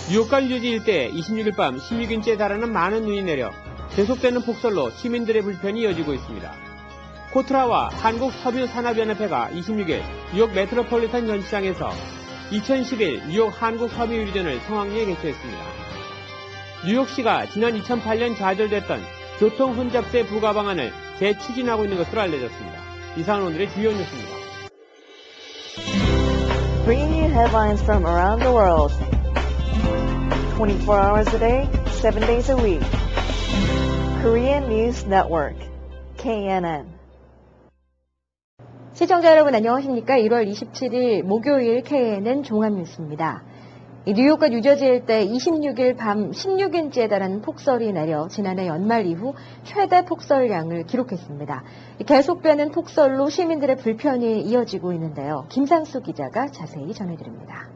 뉴욕과 뉴저지 일대에 26일 밤 16인치에 달하는 많은 눈이 내려 계속되는 폭설로 시민들의 불편이 이어지고 있습니다. 코트라와 한국섬유산업연합회가 26일 뉴욕 메트로폴리탄 전시장에서 2011 뉴욕 한국섬유의료전을 성황리에 개최했습니다. 뉴욕시가 지난 2008년 좌절됐던 교통혼잡세 부과 방안을 재추진하고 있는 것으로 알려졌습니다. 이상은 오늘의 주요 뉴스입니다. Bringing you headlines from around the world. 24 hours a day, 7 days a week. Korean News Network, KNN. 시청자 여러분 안녕하십니까? 1월 27일 목요일 KNN 종합뉴스입니다. 뉴욕과 뉴저지 일대 26일 밤 16인치에 달하는 폭설이 내려 지난해 연말 이후 최대 폭설량을 기록했습니다. 계속되는 폭설로 시민들의 불편이 이어지고 있는데요. 김상수 기자가 자세히 전해드립니다.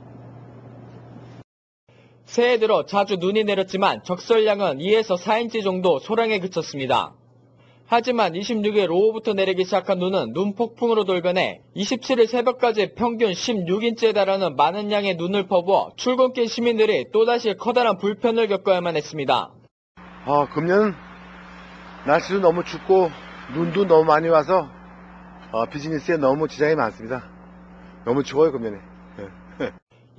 새해 들어 자주 눈이 내렸지만 적설량은 2에서 4인치 정도 소량에 그쳤습니다. 하지만 26일 오후부터 내리기 시작한 눈은 눈폭풍으로 돌변해 27일 새벽까지 평균 16인치에 달하는 많은 양의 눈을 퍼부어 출근길 시민들이 또다시 커다란 불편을 겪어야만 했습니다. 금년 날씨도 너무 춥고 눈도 너무 많이 와서 비즈니스에 너무 지장이 많습니다. 너무 추워요, 금년에.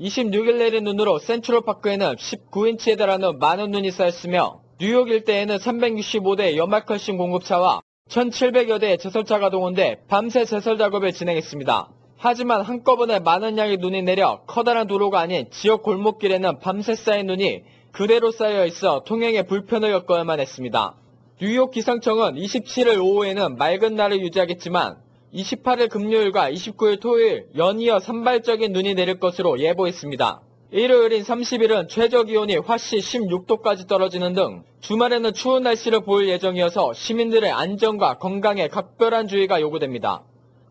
26일 내린 눈으로 센트럴파크에는 19인치에 달하는 많은 눈이 쌓였으며 뉴욕 일대에는 365대 연말컬싱 공급차와 1,700여 대의 제설차가 동원돼 밤새 제설 작업을 진행했습니다. 하지만 한꺼번에 많은 양의 눈이 내려 커다란 도로가 아닌 지역 골목길에는 밤새 쌓인 눈이 그대로 쌓여 있어 통행에 불편을 겪어야만 했습니다. 뉴욕 기상청은 27일 오후에는 맑은 날을 유지하겠지만 28일 금요일과 29일 토요일 연이어 산발적인 눈이 내릴 것으로 예보했습니다. 일요일인 30일은 최저기온이 화씨 16도까지 떨어지는 등 주말에는 추운 날씨를 보일 예정이어서 시민들의 안전과 건강에 각별한 주의가 요구됩니다.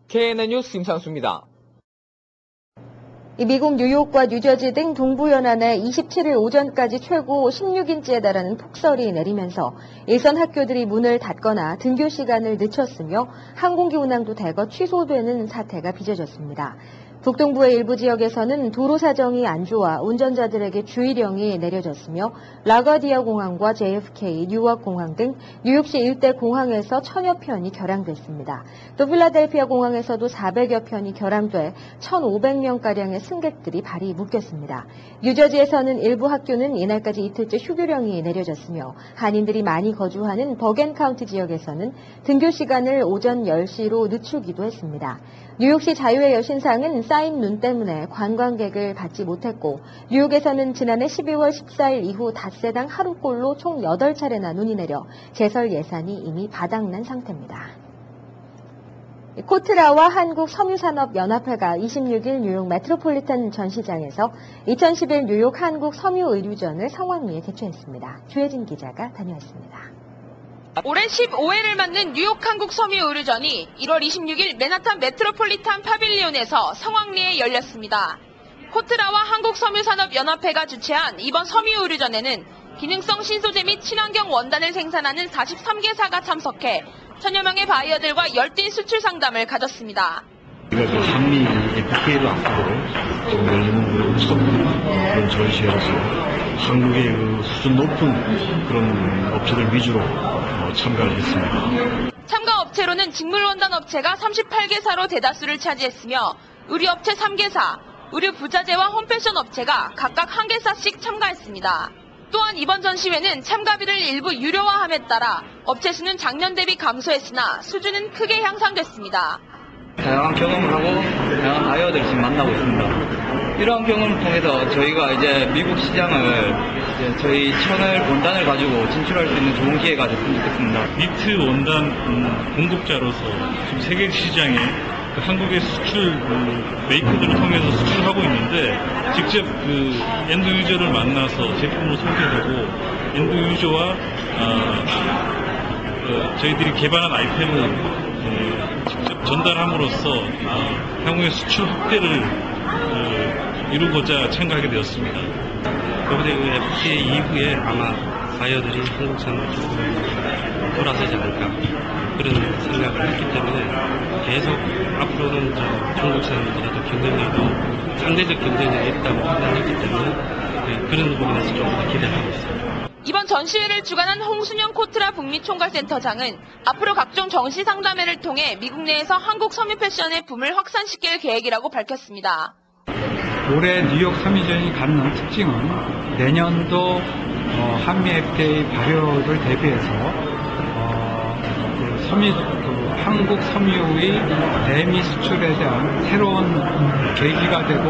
KNN 뉴스 김상수입니다. 미국 뉴욕과 뉴저지 등 동부연안에 27일 오전까지 최고 16인치에 달하는 폭설이 내리면서 일선 학교들이 문을 닫거나 등교 시간을 늦췄으며 항공기 운항도 대거 취소되는 사태가 빚어졌습니다. 북동부의 일부 지역에서는 도로 사정이 안 좋아 운전자들에게 주의령이 내려졌으며 라과디아 공항과 JFK, 뉴워크 공항 등 뉴욕시 일대 공항에서 1000여 편이 결항됐습니다. 또 필라델피아 공항에서도 400여 편이 결항돼 1,500명가량의 승객들이 발이 묶였습니다. 뉴저지에서는 일부 학교는 이날까지 이틀째 휴교령이 내려졌으며 한인들이 많이 거주하는 버겐카운티 지역에서는 등교 시간을 오전 10시로 늦추기도 했습니다. 뉴욕시 자유의 여신상은 쌓인 눈 때문에 관광객을 받지 못했고 뉴욕에서는 지난해 12월 14일 이후 닷새당 하루꼴로 총 8차례나 눈이 내려 제설 예산이 이미 바닥난 상태입니다. 코트라와 한국섬유산업연합회가 26일 뉴욕 메트로폴리탄 전시장에서 2011 뉴욕 한국섬유의료전을 성황리에 개최했습니다. 주혜진 기자가 다녀왔습니다. 올해 15회를 맞는 뉴욕 한국섬유의료전이 1월 26일 맨하탄 메트로폴리탄 파빌리온에서 성황리에 열렸습니다. 코트라와 한국섬유산업연합회가 주최한 이번 섬유의료전에는 기능성 신소재 및 친환경 원단을 생산하는 43개사가 참석해 천여 명의 바이어들과 열띤 수출 상담을 가졌습니다. 우리가 그 한미에 피해를 앞두고 좀 열리는 그런 전시회라서 한국의 그 수준 높은 그런 업체들 위주로 참가를 했습니다. 참가 업체로는 직물원단 업체가 38개사로 대다수를 차지했으며 의류업체 3개사, 의류 부자재와 홈패션 업체가 각각 1개사씩 참가했습니다. 또한 이번 전시회는 참가비를 일부 유료화함에 따라 업체 수는 작년 대비 감소했으나 수준은 크게 향상됐습니다. 다양한 경험을 하고 다양한 바이어들을 지금 만나고 있습니다. 이러한 경험을 통해서 저희가 이제 미국 시장을 저희 천을 원단을 가지고 진출할 수 있는 좋은 기회가 됐으면 좋겠습니다. 니트 원단 공급자로서 지금 세계 시장에 그 한국의 수출 메이커들을 통해서 수출하고 있는데 직접 그 엔드 유저를 만나서 제품을 소개하고 엔드 유저와 저희들이 개발한 아이템을 직접 전달함으로써 향후의 수출 확대를 이루고자 참가하게 되었습니다. 이번에 그 FTA 이후에 아마 바이어들이 한국산으로 조금 돌아서지 않을까 그런 생각을 했기 때문에 계속 앞으로는 한국산보다도 경쟁력도 상대적 경쟁력이 있다고 판단했기 때문에 그런 부분에서 좀 기대를 하고 있습니다. 이번 전시회를 주관한 홍순영 코트라 북미 총괄센터장은 앞으로 각종 정시 상담회를 통해 미국 내에서 한국 섬유 패션의 붐을 확산시킬 계획이라고 밝혔습니다. 올해 뉴욕 섬유전이 갖는 특징은 내년도 한미 FTA 발효를 대비해서 한국 섬유의 대미 수출에 대한 새로운 계기가 되고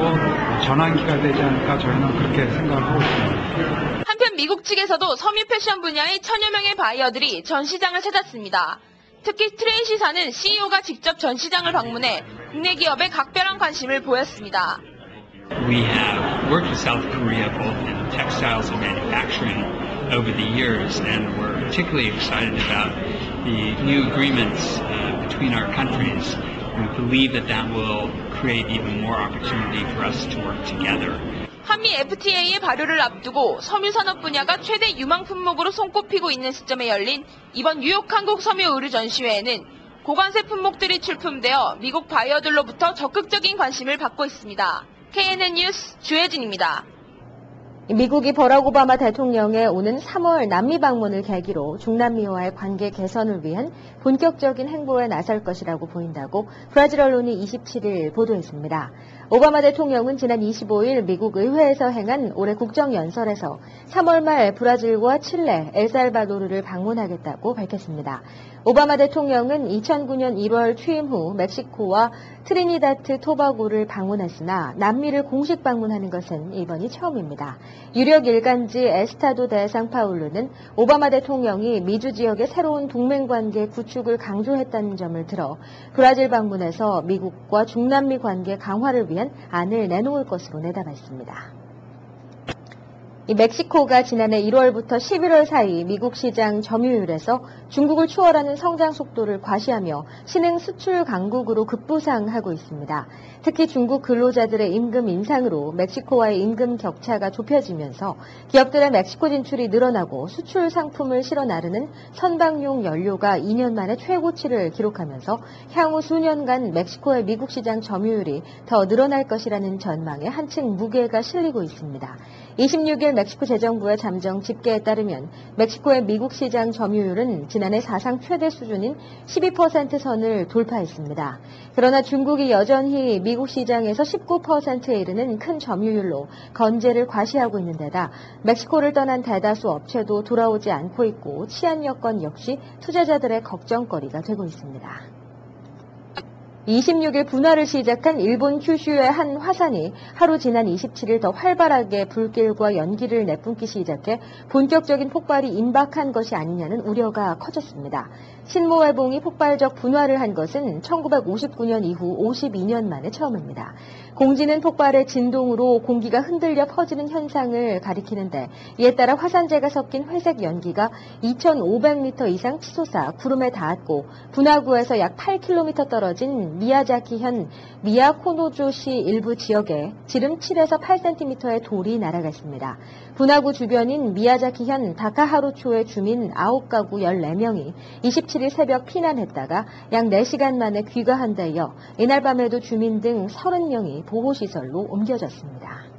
전환기가 되지 않을까 저희는 그렇게 생각하고 있습니다. 한편 미국 측에서도 섬유 패션 분야의 천여 명의 바이어들이 전시장을 찾았습니다. 특히 트레이시사는 CEO가 직접 전시장을 방문해 국내 기업에 각별한 관심을 보였습니다. We have worked with South Korea both in textiles and manufacturing over the years, and we're particularly excited about the new agreements between our countries. We believe that that will create even more opportunity for us to work together. 한미 FTA의 발효를 앞두고 섬유산업 분야가 최대 유망 품목으로 손꼽히고 있는 시점에 열린 이번 뉴욕 한국 섬유 의류 전시회에는 고관세 품목들이 출품되어 미국 바이어들로부터 적극적인 관심을 받고 있습니다. KNN 뉴스 주혜진입니다. 미국이 버락 오바마 대통령의 오는 3월 남미 방문을 계기로 중남미와의 관계 개선을 위한 본격적인 행보에 나설 것이라고 보인다고 브라질 언론이 27일 보도했습니다. 오바마 대통령은 지난 25일 미국 의회에서 행한 올해 국정연설에서 3월 말 브라질과 칠레, 엘살바도르를 방문하겠다고 밝혔습니다. 오바마 대통령은 2009년 1월 취임 후 멕시코와 트리니다드 토바고를 방문했으나 남미를 공식 방문하는 것은 이번이 처음입니다. 유력 일간지 에스타도 데 상파울루는 오바마 대통령이 미주 지역의 새로운 동맹관계 구축을 강조했다는 점을 들어 브라질 방문에서 미국과 중남미 관계 강화를 위한 안을 내놓을 것으로 내다봤습니다. 멕시코가 지난해 1월부터 11월 사이 미국 시장 점유율에서 중국을 추월하는 성장 속도를 과시하며 신흥 수출 강국으로 급부상하고 있습니다. 특히 중국 근로자들의 임금 인상으로 멕시코와의 임금 격차가 좁혀지면서 기업들의 멕시코 진출이 늘어나고 수출 상품을 실어 나르는 선박용 연료가 2년 만에 최고치를 기록하면서 향후 수년간 멕시코의 미국 시장 점유율이 더 늘어날 것이라는 전망에 한층 무게가 실리고 있습니다. 26일 멕시코 재정부의 잠정 집계에 따르면 멕시코의 미국 시장 점유율은 지난해 사상 최대 수준인 12% 선을 돌파했습니다. 그러나 중국이 여전히 미국 시장에서 19%에 이르는 큰 점유율로 건재를 과시하고 있는 데다 멕시코를 떠난 대다수 업체도 돌아오지 않고 있고 치안 여건 역시 투자자들의 걱정거리가 되고 있습니다. 26일 분화를 시작한 일본 큐슈의 한 화산이 하루 지난 27일 더 활발하게 불길과 연기를 내뿜기 시작해 본격적인 폭발이 임박한 것이 아니냐는 우려가 커졌습니다. 신모해봉이 폭발적 분화를 한 것은 1959년 이후 52년 만에 처음입니다. 공지는 폭발의 진동으로 공기가 흔들려 퍼지는 현상을 가리키는데 이에 따라 화산재가 섞인 회색 연기가 2,500m 이상 치솟아 구름에 닿았고 분화구에서 약 8km 떨어진 미야자키현 미야코노조시 일부 지역에 지름 7에서 8cm의 돌이 날아갔습니다. 분화구 주변인 미야자키현 다카하루초의 주민 9가구 14명이 27일 새벽 피난했다가 약 4시간 만에 귀가한 데 이어 이날 밤에도 주민 등 30명이 보호시설로 옮겨졌습니다.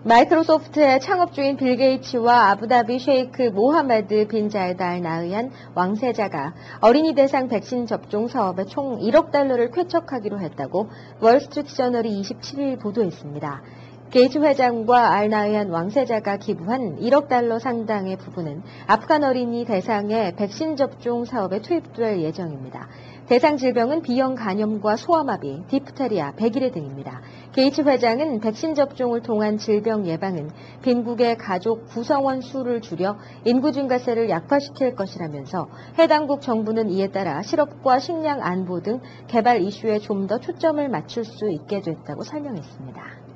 마이크로소프트의 창업주인 빌 게이츠와 아부다비 셰이크 모하메드 빈 자이드 알 나흐얀 왕세자가 어린이 대상 백신 접종 사업에 총 1억 달러를 쾌척하기로 했다고 월스트리트 저널이 27일 보도했습니다. 게이츠 회장과 알 나흐얀 왕세자가 기부한 1억 달러 상당의 부분은 아프간 어린이 대상의 백신 접종 사업에 투입될 예정입니다. 대상 질병은 B형 간염과 소아마비, 디프테리아, 백일해 등입니다. 게이츠 회장은 백신 접종을 통한 질병 예방은 빈국의 가족 구성원 수를 줄여 인구 증가세를 약화시킬 것이라면서 해당국 정부는 이에 따라 실업과 식량 안보 등 개발 이슈에 좀 더 초점을 맞출 수 있게 됐다고 설명했습니다.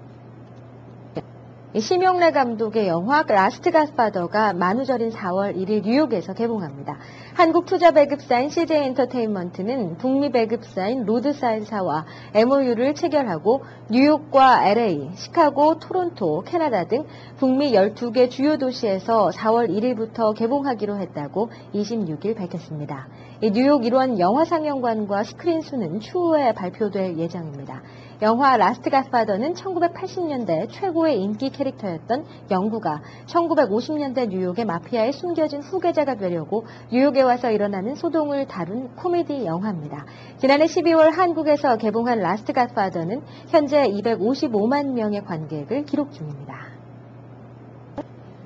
심영래 감독의 영화 라스트 갓파더가 만우절인 4월 1일 뉴욕에서 개봉합니다. 한국 투자 배급사인 CJ 엔터테인먼트는 북미 배급사인 로드사이사와 MOU를 체결하고 뉴욕과 LA, 시카고, 토론토, 캐나다 등 북미 12개 주요 도시에서 4월 1일부터 개봉하기로 했다고 26일 밝혔습니다. 뉴욕 일원 영화 상영관과 스크린 수는 추후에 발표될 예정입니다. 영화 라스트 갓파더는 1980년대 최고의 인기 캐릭터였던 영구가 1950년대 뉴욕의 마피아의 숨겨진 후계자가 되려고 뉴욕에 와서 일어나는 소동을 다룬 코미디 영화입니다. 지난해 12월 한국에서 개봉한 라스트 갓파더는 현재 255만 명의 관객을 기록 중입니다.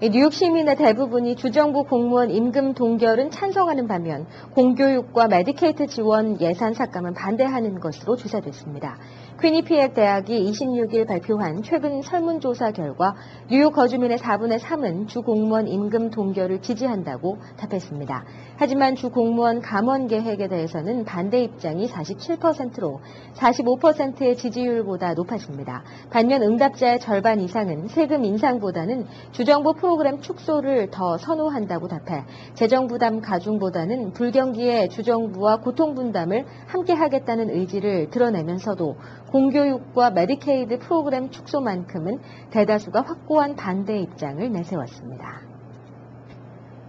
뉴욕 시민의 대부분이 주정부 공무원 임금 동결은 찬성하는 반면 공교육과 메디케이트 지원 예산 삭감은 반대하는 것으로 조사됐습니다. 퀴니피액 대학이 26일 발표한 최근 설문조사 결과 뉴욕 거주민의 4분의 3은 주 공무원 임금 동결을 지지한다고 답했습니다. 하지만 주 공무원 감원 계획에 대해서는 반대 입장이 47%로 45%의 지지율보다 높았습니다. 반면 응답자의 절반 이상은 세금 인상보다는 주정부 프로그램 축소를 더 선호한다고 답해 재정부담 가중보다는 불경기에 주정부와 고통분담을 함께 하겠다는 의지를 드러내면서도 공교육과 메디케이드 프로그램 축소만큼은 대다수가 확고한 반대 입장을 내세웠습니다.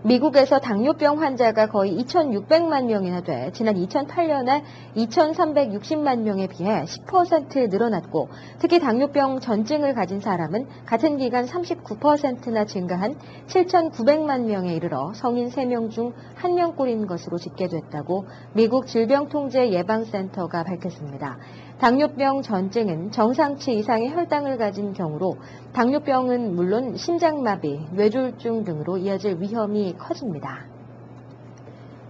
미국에서 당뇨병 환자가 거의 2,600만 명이나 돼 지난 2008년에 2,360만 명에 비해 10% 늘어났고 특히 당뇨병 전증을 가진 사람은 같은 기간 39%나 증가한 7,900만 명에 이르러 성인 3명 중 1명꼴인 것으로 집계됐다고 미국 질병통제예방센터가 밝혔습니다. 당뇨병 전증은 정상치 이상의 혈당을 가진 경우로 당뇨병은 물론 심장마비, 뇌졸중 등으로 이어질 위험이 커집니다.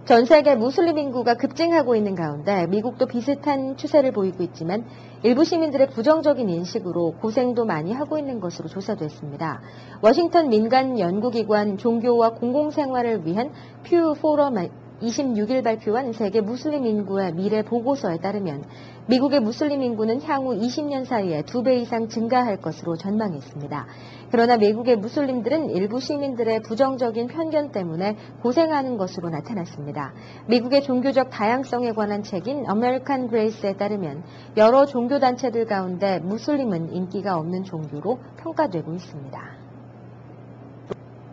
전 세계 무슬림 인구가 급증하고 있는 가운데 미국도 비슷한 추세를 보이고 있지만 일부 시민들의 부정적인 인식으로 고생도 많이 하고 있는 것으로 조사됐습니다. 워싱턴 민간 연구기관 종교와 공공생활을 위한 퓨 포럼 26일 발표한 세계 무슬림 인구의 미래 보고서에 따르면 미국의 무슬림 인구는 향후 20년 사이에 2배 이상 증가할 것으로 전망했습니다. 그러나 미국의 무슬림들은 일부 시민들의 부정적인 편견 때문에 고생하는 것으로 나타났습니다. 미국의 종교적 다양성에 관한 책인 아메리칸 그레이스에 따르면 여러 종교단체들 가운데 무슬림은 인기가 없는 종교로 평가되고 있습니다.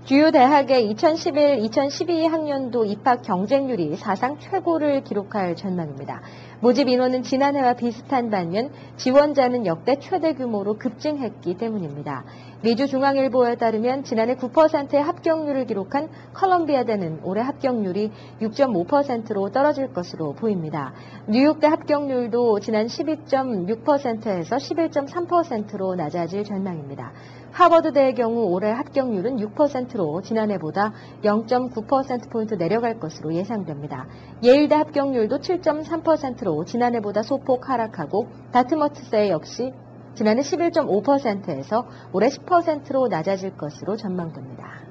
주요 대학의 2011-2012 학년도 입학 경쟁률이 사상 최고를 기록할 전망입니다. 모집 인원은 지난해와 비슷한 반면 지원자는 역대 최대 규모로 급증했기 때문입니다. 미주중앙일보에 따르면 지난해 9%의 합격률을 기록한 컬럼비아대는 올해 합격률이 6.5%로 떨어질 것으로 보입니다. 뉴욕대 합격률도 지난 12.6%에서 11.3%로 낮아질 전망입니다. 하버드대의 경우 올해 합격률은 6%로 지난해보다 0.9%포인트 내려갈 것으로 예상됩니다. 예일대 합격률도 7.3%로 지난해보다 소폭 하락하고 다트머트대 역시 지난해 11.5%에서 올해 10%로 낮아질 것으로 전망됩니다.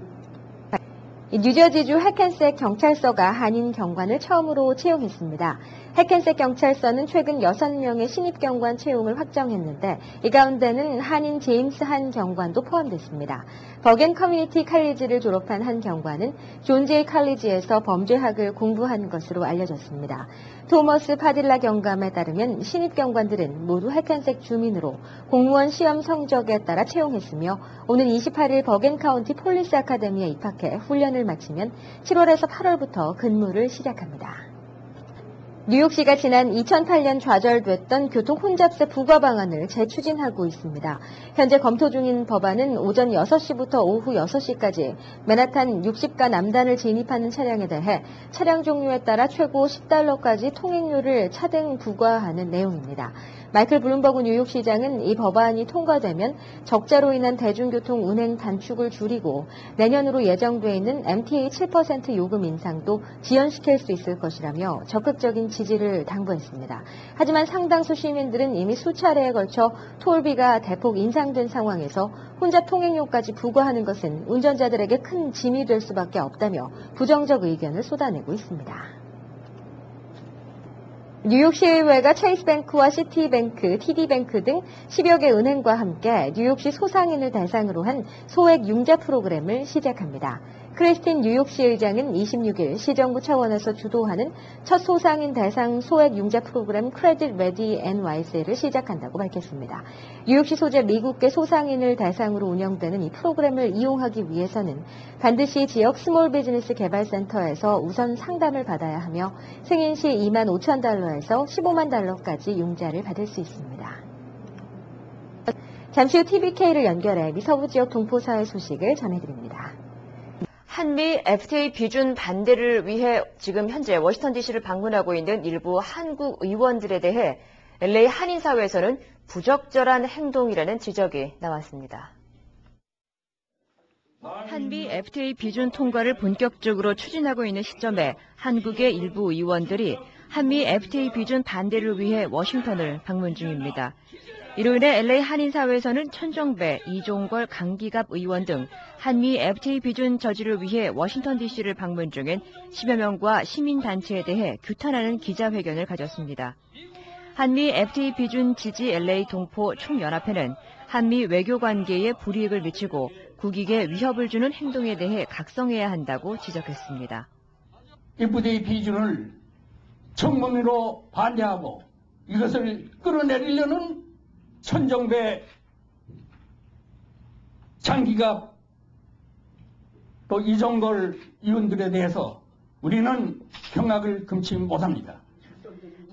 뉴저지주 해켄색 경찰서가 한인 경관을 처음으로 채용했습니다. 해켄색 경찰서는 최근 6명의 신입 경관 채용을 확정했는데 이 가운데는 한인 제임스 한 경관도 포함됐습니다. 버겐 커뮤니티 칼리지를 졸업한 한 경관은 존 제이 칼리지에서 범죄학을 공부한 것으로 알려졌습니다. 토머스 파딜라 경감에 따르면 신입 경관들은 모두 해켄색 주민으로 공무원 시험 성적에 따라 채용했으며 오는 28일 버겐 카운티 폴리스 아카데미에 입학해 훈련을 마치면 7월에서 8월부터 근무를 시작합니다. 뉴욕시가 지난 2008년 좌절됐던 교통 혼잡세 부과 방안을 재추진하고 있습니다. 현재 검토 중인 법안은 오전 6시부터 오후 6시까지 맨하탄 60가 남단을 진입하는 차량에 대해 차량 종류에 따라 최고 $10까지 통행료를 차등 부과하는 내용입니다. 마이클 블룸버그 뉴욕시장은 이 법안이 통과되면 적자로 인한 대중교통 운행 단축을 줄이고 내년으로 예정돼 있는 MTA 7% 요금 인상도 지연시킬 수 있을 것이라며 적극적인 지지를 당부했습니다. 하지만 상당수 시민들은 이미 수차례에 걸쳐 톨비가 대폭 인상된 상황에서 혼잡 통행료까지 부과하는 것은 운전자들에게 큰 짐이 될 수밖에 없다며 부정적 의견을 쏟아내고 있습니다. 뉴욕시의회가 체이스뱅크와 시티뱅크, TD뱅크 등 10여 개 은행과 함께 뉴욕시 소상인을 대상으로 한 소액 융자 프로그램을 시작합니다. 크리스틴 뉴욕시 의장은 26일 시정부 차원에서 주도하는 첫 소상인 대상 소액 융자 프로그램 크레딧 레디 NYC를 시작한다고 밝혔습니다. 뉴욕시 소재 미국계 소상인을 대상으로 운영되는 이 프로그램을 이용하기 위해서는 반드시 지역 스몰 비즈니스 개발센터에서 우선 상담을 받아야 하며 승인 시 $25,000에서 $150,000까지 융자를 받을 수 있습니다. 잠시 후 TBK를 연결해 미서부 지역 동포사회 소식을 전해드립니다. 한미 FTA 비준 반대를 위해 지금 현재 워싱턴 DC를 방문하고 있는 일부 한국 의원들에 대해 LA 한인사회에서는 부적절한 행동이라는 지적이 나왔습니다. 한미 FTA 비준 통과를 본격적으로 추진하고 있는 시점에 한국의 일부 의원들이 한미 FTA 비준 반대를 위해 워싱턴을 방문 중입니다. 이로 인해 LA 한인사회에서는 천정배, 이종걸, 강기갑 의원 등 한미 FTA 비준 저지를 위해 워싱턴 DC를 방문 중인 10여 명과 시민단체에 대해 규탄하는 기자회견을 가졌습니다. 한미 FTA 비준 지지 LA 동포 총연합회는 한미 외교관계에 불이익을 미치고 국익에 위협을 주는 행동에 대해 각성해야 한다고 지적했습니다. FTA 비준을 정문으로 반대하고 이것을 끌어내리려는 천정배, 장기갑, 또 이종걸 의원들에 대해서 우리는 경악을 금치 못합니다.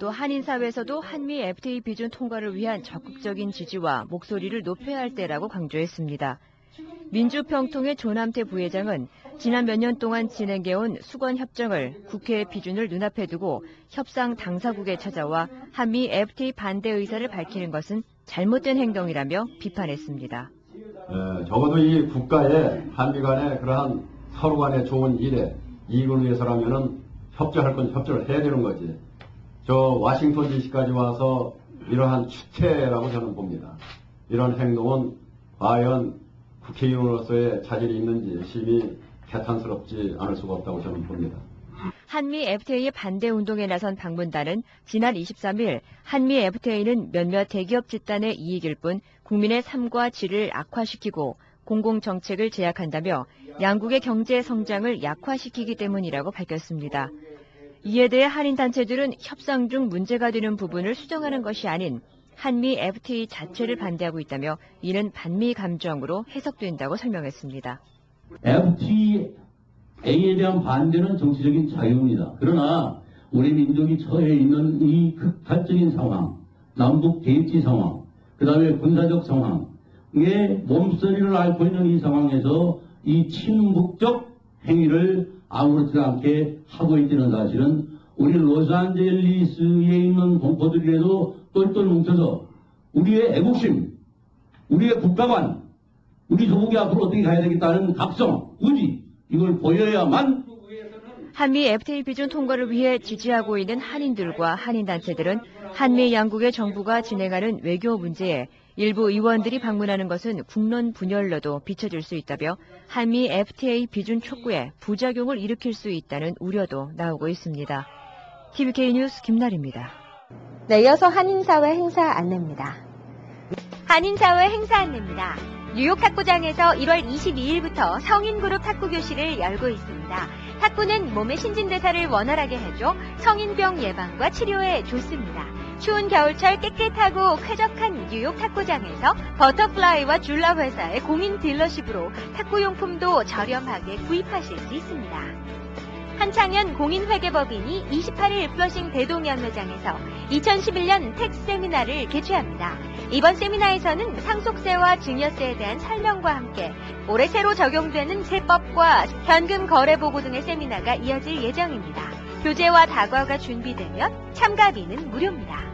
또 한인사회에서도 한미 FTA 비준 통과를 위한 적극적인 지지와 목소리를 높여야 할 때라고 강조했습니다. 민주평통의 조남태 부회장은 지난 몇 년 동안 진행해온 수건협정을 국회 비준을 눈앞에 두고 협상 당사국에 찾아와 한미 FTA 반대 의사를 밝히는 것은 잘못된 행동이라며 비판했습니다. 적어도 이 국가의 한미 간의 그러한 서로 간의 좋은 일에 이익을 위해서라면은 협조할 건 협조를 해야 되는 거지. 저 워싱턴 DC까지 와서 이러한 축제라고 저는 봅니다. 이런 행동은 과연 국회의원으로서의 자질이 있는지 심히 개탄스럽지 않을 수가 없다고 저는 봅니다. 한미 FTA 반대 운동에 나선 방문단은 지난 23일 한미 FTA는 몇몇 대기업 집단의 이익일 뿐 국민의 삶과 질을 악화시키고 공공정책을 제약한다며 양국의 경제 성장을 약화시키기 때문이라고 밝혔습니다. 이에 대해 한인단체들은 협상 중 문제가 되는 부분을 수정하는 것이 아닌 한미 FTA 자체를 반대하고 있다며 이는 반미 감정으로 해석된다고 설명했습니다. FTA에 대한 반대는 정치적인 자유입니다. 그러나 우리 민족이 처해 있는 이 극단적인 상황, 남북 대치 상황, 그 다음에 군사적 상황에 몸서리를 앓고 있는 이 상황에서 이 친북적 행위를 아무렇지도 않게 하고 있다는 사실은 우리 로스앤젤리스에 있는 동포들이라도 똘똘 뭉쳐서 우리의 애국심, 우리의 국가관, 우리 조국이 앞으로 어떻게 가야 되겠다는 각성, 의지, 이걸 보여야만 한미 FTA 비준 통과를 위해 지지하고 있는 한인들과 한인단체들은 한미 양국의 정부가 진행하는 외교 문제에 일부 의원들이 방문하는 것은 국론 분열로도 비춰질 수 있다며 한미 FTA 비준 촉구에 부작용을 일으킬 수 있다는 우려도 나오고 있습니다. TBK 뉴스 김나리입니다. 네, 이어서 한인사회 행사 안내입니다. 한인사회 행사 안내입니다. 뉴욕 탁구장에서 1월 22일부터 성인그룹 탁구교실을 열고 있습니다. 탁구는 몸의 신진대사를 원활하게 해줘 성인병 예방과 치료에 좋습니다. 추운 겨울철 깨끗하고 쾌적한 뉴욕 탁구장에서 버터플라이와 줄라 회사의 공인 딜러십으로 탁구용품도 저렴하게 구입하실 수 있습니다. 한창현 공인회계법인이 28일 플러싱 대동연매장에서 2011년 텍스 세미나를 개최합니다. 이번 세미나에서는 상속세와 증여세에 대한 설명과 함께 올해 새로 적용되는 세법과 현금 거래 보고 등의 세미나가 이어질 예정입니다. 교재와 다과가 준비되면 참가비는 무료입니다.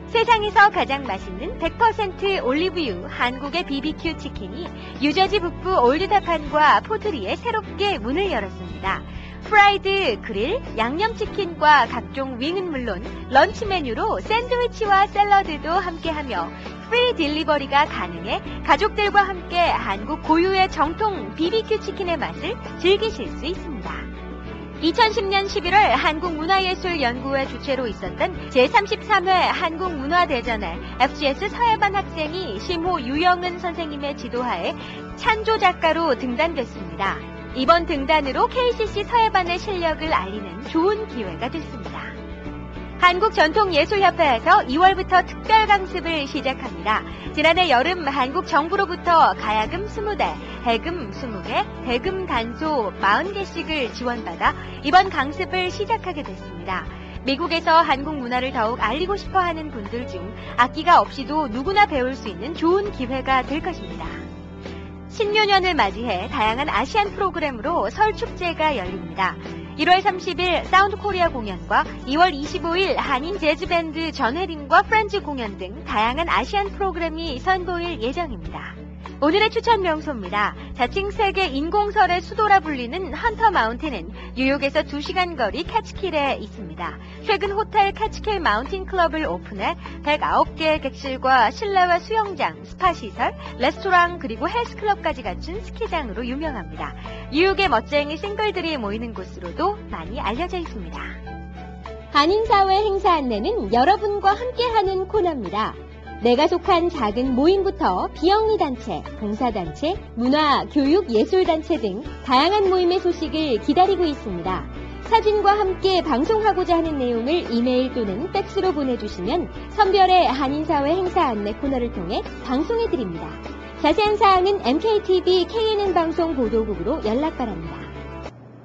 세상에서 가장 맛있는 100% 올리브유 한국의 BBQ 치킨이 뉴저지 북부 올드타판과 포트리에 새롭게 문을 열었습니다. 프라이드, 그릴, 양념치킨과 각종 윙은 물론 런치 메뉴로 샌드위치와 샐러드도 함께하며 프리 딜리버리가 가능해 가족들과 함께 한국 고유의 정통 BBQ 치킨의 맛을 즐기실 수 있습니다. 2010년 11월 한국문화예술연구회 주최로 있었던 제33회 한국문화대전에 FGS 서예반 학생이 심호 유영은 선생님의 지도하에 찬조 작가로 등단됐습니다. 이번 등단으로 KCC 서예반의 실력을 알리는 좋은 기회가 됐습니다. 한국전통예술협회에서 2월부터 특별 강습을 시작합니다. 지난해 여름 한국 정부로부터 가야금 20대, 해금 20개, 대금 단소 40개씩을 지원받아 이번 강습을 시작하게 됐습니다. 미국에서 한국 문화를 더욱 알리고 싶어 하는 분들 중 악기가 없이도 누구나 배울 수 있는 좋은 기회가 될 것입니다. 신묘년을 맞이해 다양한 아시안 프로그램으로 설 축제가 열립니다. 1월 30일 사운드 코리아 공연과 2월 25일 한인 재즈밴드 전혜림과 프렌즈 공연 등 다양한 아시안 프로그램이 선보일 예정입니다. 오늘의 추천 명소입니다. 자칭 세계 인공설의 수도라 불리는 헌터 마운틴은 뉴욕에서 2시간 거리 캐치킬에 있습니다. 최근 호텔 캐치킬 마운틴 클럽을 오픈해 109개의 객실과 실내와 수영장, 스파 시설, 레스토랑 그리고 헬스클럽까지 갖춘 스키장으로 유명합니다. 뉴욕의 멋쟁이 싱글들이 모이는 곳으로도 많이 알려져 있습니다. 한인사회 행사 안내는 여러분과 함께하는 코너입니다. 내가 속한 작은 모임부터 비영리 단체, 봉사단체, 문화, 교육, 예술단체 등 다양한 모임의 소식을 기다리고 있습니다. 사진과 함께 방송하고자 하는 내용을 이메일 또는 팩스로 보내주시면 선별의 한인사회 행사 안내 코너를 통해 방송해드립니다. 자세한 사항은 MKTV KNN 방송 보도국으로 연락 바랍니다.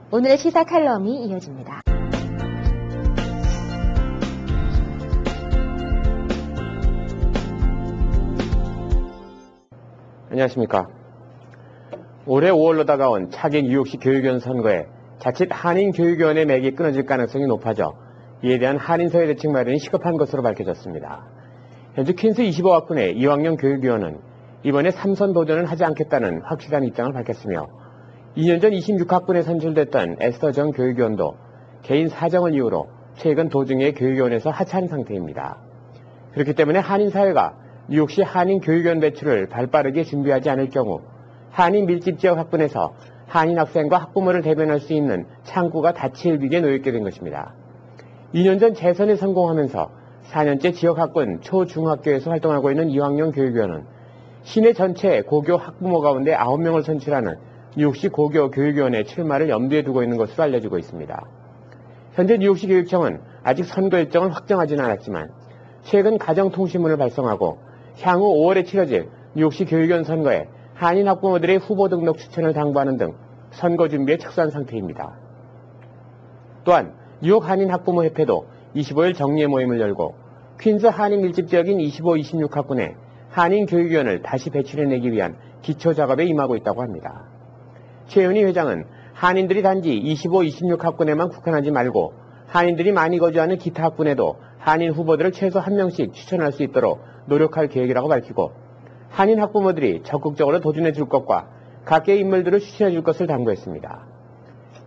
오늘의 시사 칼럼이 이어집니다. 안녕하십니까. 올해 5월로 다가온 차기 뉴욕시 교육위원 선거에 자칫 한인교육위원회 맥이 끊어질 가능성이 높아져 이에 대한 한인사회 대책 마련이 시급한 것으로 밝혀졌습니다. 현재 퀸스 25학군의 이왕영 교육위원은 이번에 3선 도전을 하지 않겠다는 확실한 입장을 밝혔으며 2년 전 26학군에 선출됐던 에스더 정 교육위원도 개인 사정을 이유로 최근 도중에 교육위원회에서 하차한 상태입니다. 그렇기 때문에 한인사회가 뉴욕시 한인교육위원 배출을 발빠르게 준비하지 않을 경우 한인 밀집 지역 학군에서 한인 학생과 학부모를 대변할 수 있는 창구가 닫힐 위기에 놓였게 된 것입니다. 2년 전 재선에 성공하면서 4년째 지역 학군 초중학교에서 활동하고 있는 이왕영 교육위원은 시내 전체 고교 학부모 가운데 9명을 선출하는 뉴욕시 고교 교육위원회 출마를 염두에 두고 있는 것으로 알려지고 있습니다. 현재 뉴욕시 교육청은 아직 선거 일정을 확정하지는 않았지만 최근 가정통신문을 발송하고 향후 5월에 치러질 뉴욕시 교육위원 선거에 한인 학부모들의 후보 등록 추천을 당부하는 등 선거 준비에 착수한 상태입니다. 또한 뉴욕 한인 학부모협회도 25일 정례 모임을 열고 퀸즈 한인 밀집 지역인 25, 26학군에 한인 교육위원을 다시 배출해내기 위한 기초 작업에 임하고 있다고 합니다. 최은희 회장은 한인들이 단지 25, 26학군에만 국한하지 말고 한인들이 많이 거주하는 기타 학군에도 한인 후보들을 최소 1명씩 추천할 수 있도록 노력할 계획이라고 밝히고 한인 학부모들이 적극적으로 도전해 줄 것과 각계의 인물들을 추천해 줄 것을 당부했습니다.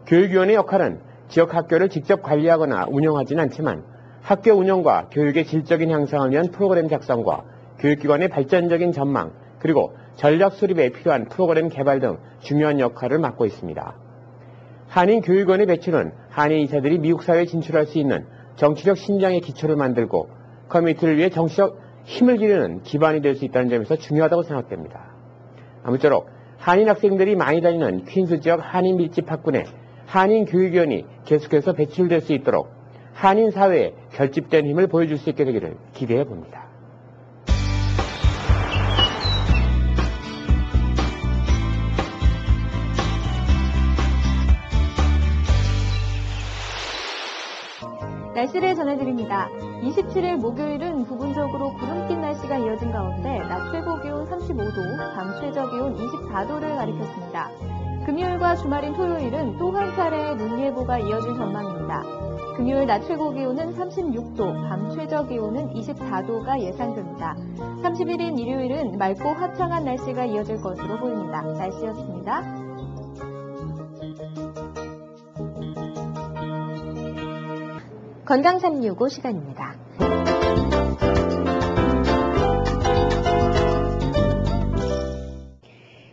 교육위원회 역할은 지역 학교를 직접 관리하거나 운영하지는 않지만 학교 운영과 교육의 질적인 향상을 위한 프로그램 작성과 교육기관의 발전적인 전망 그리고 전략 수립에 필요한 프로그램 개발 등 중요한 역할을 맡고 있습니다. 한인 교육원의 배출은 한인 이사들이 미국 사회에 진출할 수 있는 정치적 신장의 기초를 만들고 커뮤니티를 위해 정치적 힘을 기르는 기반이 될 수 있다는 점에서 중요하다고 생각됩니다. 아무쪼록 한인 학생들이 많이 다니는 퀸스 지역 한인 밀집 학군에 한인 교육위원이 계속해서 배출될 수 있도록 한인 사회에 결집된 힘을 보여줄 수 있게 되기를 기대해 봅니다. 날씨를 전해드립니다. 27일 목요일은 부분적으로 구름 낀 날씨가 이어진 가운데 낮 최고 기온 35도, 밤 최저 기온 24도를 가리켰습니다. 금요일과 주말인 토요일은 또 한 차례의 눈 예보가 이어질 전망입니다. 금요일 낮 최고 기온은 36도, 밤 최저 기온은 24도가 예상됩니다. 30일인 일요일은 맑고 화창한 날씨가 이어질 것으로 보입니다. 날씨였습니다. 건강 365 시간입니다.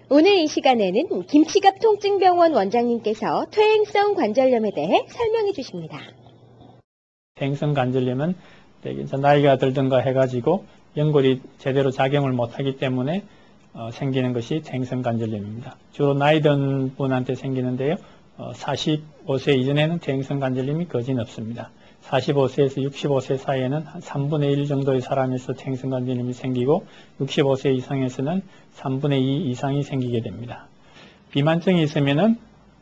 오늘 이 시간에는 김치갑 통증병원 원장님께서 퇴행성 관절염에 대해 설명해 주십니다. 퇴행성 관절염은 이제 나이가 들든가 해가지고 연골이 제대로 작용을 못하기 때문에 생기는 것이 퇴행성 관절염입니다. 주로 나이 든 분한테 생기는데요. 45세 이전에는 퇴행성 관절염이 거진 없습니다. 45세에서 65세 사이에는 한 3분의 1 정도의 사람에서 퇴행성 관절염이 생기고 65세 이상에서는 3분의 2 이상이 생기게 됩니다. 비만증이 있으면은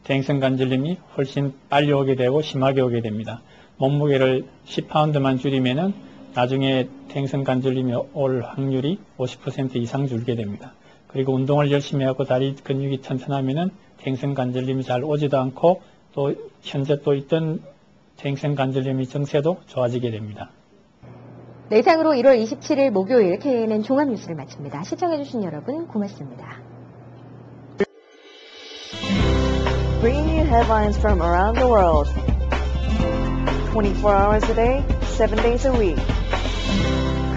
퇴행성 관절염이 훨씬 빨리 오게 되고 심하게 오게 됩니다. 몸무게를 10파운드만 줄이면은 나중에 대행성 관절염이 올 확률이 50% 이상 줄게 됩니다. 그리고 운동을 열심히 하고 다리 근육이 튼튼하면은 대행성 관절염이 잘 오지도 않고 또 현재 또 있던 대행성 관절염의 증세도 좋아지게 됩니다. 네, 이상으로 1월 27일 목요일 KNN 종합뉴스를 마칩니다. 시청해주신 여러분 고맙습니다. Bringing you headlines from around the world. 24 hours a day, 7 days a week.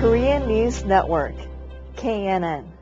Korean News Network, KNN.